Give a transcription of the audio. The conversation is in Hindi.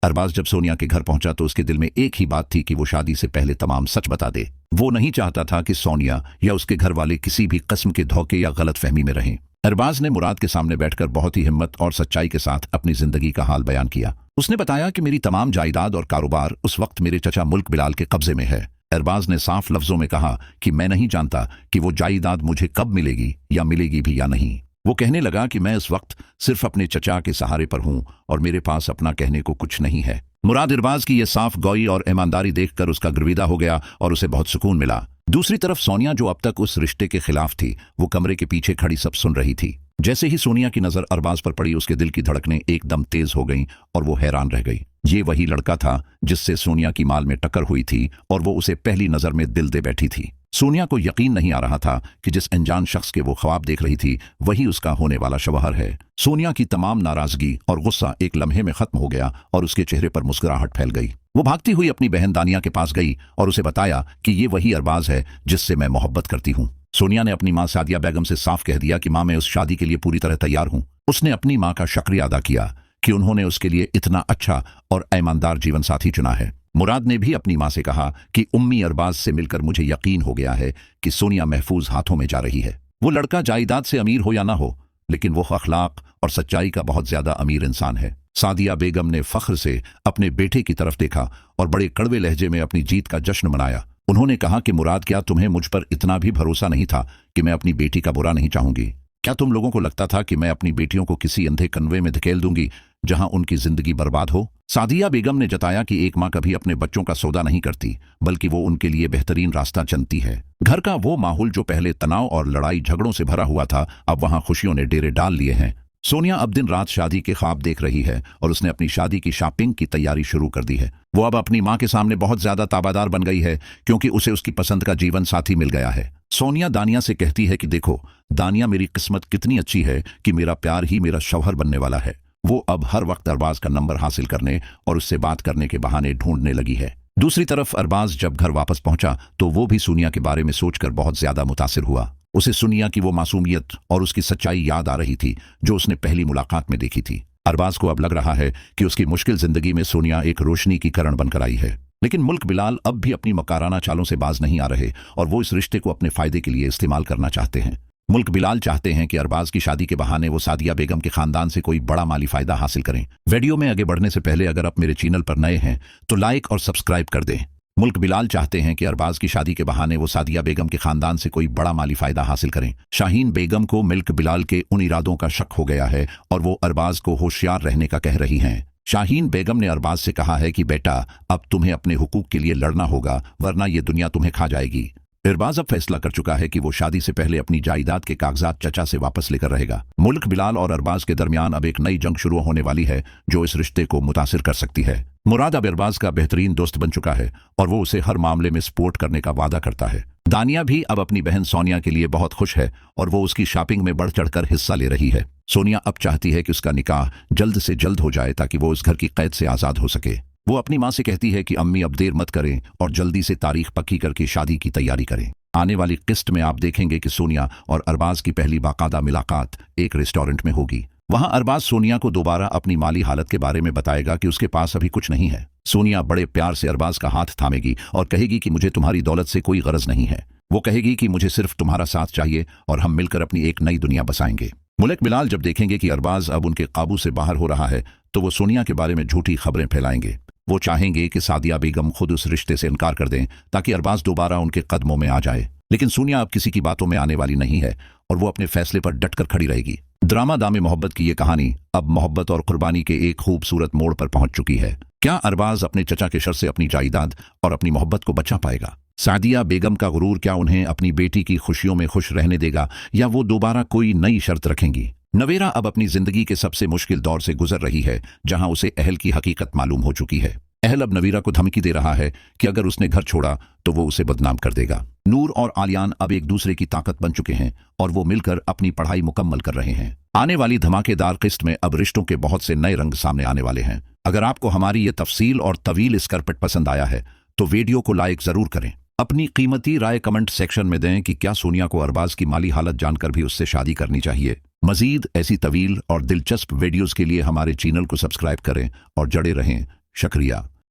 अरबाज जब सोनिया के घर पहुंचा तो उसके दिल में एक ही बात थी कि वो शादी से पहले तमाम सच बता दे। वो नहीं चाहता था कि सोनिया या उसके घर वाले किसी भी किस्म के धोखे या गलतफहमी में रहें। अरबाज ने मुराद के सामने बैठकर बहुत ही हिम्मत और सच्चाई के साथ अपनी जिंदगी का हाल बयान किया। उसने बताया कि मेरी तमाम जायदाद और कारोबार उस वक्त मेरे चचा मुल्क बिलाल के कब्जे में है। अरबाज ने साफ लफ्जों में कहा कि मैं नहीं जानता कि वो जायदाद मुझे कब मिलेगी या मिलेगी भी या नहीं। वो कहने लगा कि मैं इस वक्त सिर्फ अपने चचा के सहारे पर हूं और मेरे पास अपना कहने को कुछ नहीं है। मुराद अरबाज की यह साफ गोई और ईमानदारी देखकर उसका गर्विदा हो गया और उसे बहुत सुकून मिला। दूसरी तरफ सोनिया, जो अब तक उस रिश्ते के खिलाफ थी, वो कमरे के पीछे खड़ी सब सुन रही थी। जैसे ही सोनिया की नजर अरबाज पर पड़ी, उसके दिल की धड़कनें एकदम तेज हो गईं और वो हैरान रह गई। ये वही लड़का था जिससे सोनिया की माल में टक्कर हुई थी और वो उसे पहली नजर में दिल दे बैठी थी। सोनिया को यकीन नहीं आ रहा था कि जिस अनजान शख्स के वो ख्वाब देख रही थी वही उसका होने वाला शौहर है। सोनिया की तमाम नाराजगी और गुस्सा एक लम्हे में खत्म हो गया और उसके चेहरे पर मुस्कुराहट फैल गई। वो भागती हुई अपनी बहन दानिया के पास गई और उसे बताया कि ये वही अरबाज है जिससे मैं मोहब्बत करती हूँ। सोनिया ने अपनी मां सादिया बेगम से साफ कह दिया कि मां, मैं उस शादी के लिए पूरी तरह तैयार हूँ। उसने अपनी मां का शुक्रिया अदा किया कि उन्होंने उसके लिए इतना अच्छा और ईमानदार जीवन साथी चुना है। मुराद ने भी अपनी मां से कहा कि उम्मी अरबाज से मिलकर मुझे यकीन हो गया है कि सोनिया महफूज हाथों में जा रही है। वो लड़का जायदाद से अमीर हो या ना हो, लेकिन वो अखलाक और सच्चाई का बहुत ज्यादा अमीर इंसान है। सादिया बेगम ने फख्र से अपने बेटे की तरफ देखा और बड़े कड़वे लहजे में अपनी जीत का जश्न मनाया। उन्होंने कहा कि मुराद, क्या तुम्हें मुझ पर इतना भी भरोसा नहीं था कि मैं अपनी बेटी का बुरा नहीं चाहूंगी? क्या तुम लोगों को लगता था कि मैं अपनी बेटियों को किसी अंधे कन्वे में धकेल दूंगी जहां उनकी जिंदगी बर्बाद हो? सादिया बेगम ने जताया कि एक मां कभी अपने बच्चों का सौदा नहीं करती, बल्कि वो उनके लिए बेहतरीन रास्ता चुनती है। घर का वो माहौल जो पहले तनाव और लड़ाई झगड़ों से भरा हुआ था, अब वहां खुशियों ने डेरे डाल लिए हैं। सोनिया अब दिन रात शादी के ख्वाब देख रही है और उसने अपनी शादी की शॉपिंग की तैयारी शुरू कर दी है। वो अब अपनी मां के सामने बहुत ज्यादा ताबादार बन गई है क्योंकि उसे उसकी पसंद का जीवन साथी मिल गया है। सोनिया दानिया से कहती है कि देखो दानिया, मेरी किस्मत कितनी अच्छी है कि मेरा प्यार ही मेरा शौहर बनने वाला है। वो अब हर वक्त अरबाज का नंबर हासिल करने और उससे बात करने के बहाने ढूंढने लगी है। दूसरी तरफ अरबाज जब घर वापस पहुंचा तो वो भी सोनिया के बारे में सोचकर बहुत ज्यादा मुतासिर हुआ। उसे सोनिया की वो मासूमियत और उसकी सच्चाई याद आ रही थी जो उसने पहली मुलाकात में देखी थी। अरबाज को अब लग रहा है कि उसकी मुश्किल जिंदगी में सोनिया एक रोशनी की किरण बनकर आई है। लेकिन मुल्क बिलाल अब भी अपनी मकाराना चालों से बाज नहीं आ रहे और वो इस रिश्ते को अपने फायदे के लिए इस्तेमाल करना चाहते हैं। मुल्क बिलाल चाहते हैं कि अरबाज की शादी के बहाने वो सादिया बेगम के खानदान से कोई बड़ा माली फायदा हासिल करें। वीडियो में आगे बढ़ने से पहले अगर आप मेरे चैनल पर नए हैं तो लाइक और सब्सक्राइब कर दें। मुल्क बिलाल चाहते हैं कि अरबाज की शादी के बहाने वो सादिया बेगम के खानदान से कोई बड़ा माली फायदा हासिल करें। शाहीन बेगम को मुल्क बिलाल के उन इरादों का शक हो गया है और वो अरबाज को होशियार रहने का कह रही हैं। शाहीन बेगम ने अरबाज से कहा है कि बेटा, अब तुम्हें अपने हुकूक के लिए लड़ना होगा, वरना ये दुनिया तुम्हें खा जाएगी। अरबाज अब फैसला कर चुका है कि वो शादी से पहले अपनी जायदाद के कागजात चचा से वापस लेकर रहेगा। मुल्क बिलाल और अरबाज के दरमियान अब एक नई जंग शुरू होने वाली है जो इस रिश्ते को मुतासिर कर सकती है। मुराद अब अरबाज का बेहतरीन दोस्त बन चुका है और वो उसे हर मामले में सपोर्ट करने का वादा करता है। दानिया भी अब अपनी बहन सोनिया के लिए बहुत खुश है और वो उसकी शॉपिंग में बढ़ चढ़कर हिस्सा ले रही है। सोनिया अब चाहती है कि उसका निकाह जल्द से जल्द हो जाए ताकि वो उस घर की कैद से आजाद हो सके। वो अपनी मां से कहती है कि अम्मी, अब देर मत करें और जल्दी से तारीख पक्की करके शादी की तैयारी करें। आने वाली किस्त में आप देखेंगे कि सोनिया और अरबाज की पहली बाकायदा मुलाकात एक रेस्टोरेंट में होगी। वहां अरबाज सोनिया को दोबारा अपनी माली हालत के बारे में बताएगा कि उसके पास अभी कुछ नहीं है। सोनिया बड़े प्यार से अरबाज का हाथ थामेगी और कहेगी कि मुझे तुम्हारी दौलत से कोई गरज नहीं है। वो कहेगी कि मुझे सिर्फ तुम्हारा साथ चाहिए और हम मिलकर अपनी एक नई दुनिया बसाएंगे। मुल्क बिलाल जब देखेंगे कि अरबाज अब उनके काबू से बाहर हो रहा है तो वो सोनिया के बारे में झूठी खबरें फैलाएंगे। वो चाहेंगे कि सादिया बेगम खुद उस रिश्ते से इनकार कर दें ताकि अरबाज दोबारा उनके कदमों में आ जाए। लेकिन सोनिया अब किसी की बातों में आने वाली नहीं है और वो अपने फैसले पर डटकर खड़ी रहेगी। ड्रामा दामे मोहब्बत की ये कहानी अब मोहब्बत और कुर्बानी के एक खूबसूरत मोड़ पर पहुंच चुकी है। क्या अरबाज अपने चचा के शर से अपनी जायदाद और अपनी मोहब्बत को बचा पाएगा? सादिया बेगम का गुरूर क्या उन्हें अपनी बेटी की खुशियों में खुश रहने देगा या वो दोबारा कोई नई शर्त रखेंगी? नवेरा अब अपनी जिंदगी के सबसे मुश्किल दौर से गुजर रही है जहां उसे अहल की हकीकत मालूम हो चुकी है। अहल अब नवीरा को धमकी दे रहा है कि अगर उसने घर छोड़ा तो वो उसे बदनाम कर देगा। नूर और आलियान अब एक दूसरे की ताकत बन चुके हैं और वो मिलकर अपनी पढ़ाई मुकम्मल कर रहे हैं। आने वाली धमाकेदार किस्त में अब रिश्तों के बहुत से नए रंग सामने आने वाले हैं। अगर आपको हमारी ये तफसील और तवील स्कर्पेट पसंद आया है तो वीडियो को लाइक जरूर करें। अपनी कीमती राय कमेंट सेक्शन में दें कि क्या सोनिया को अरबाज की माली हालत जानकर भी उससे शादी करनी चाहिए। मजीद ऐसी तवील और दिलचस्प वीडियोस के लिए हमारे चैनल को सब्सक्राइब करें और जुड़े रहें शुक्रिया।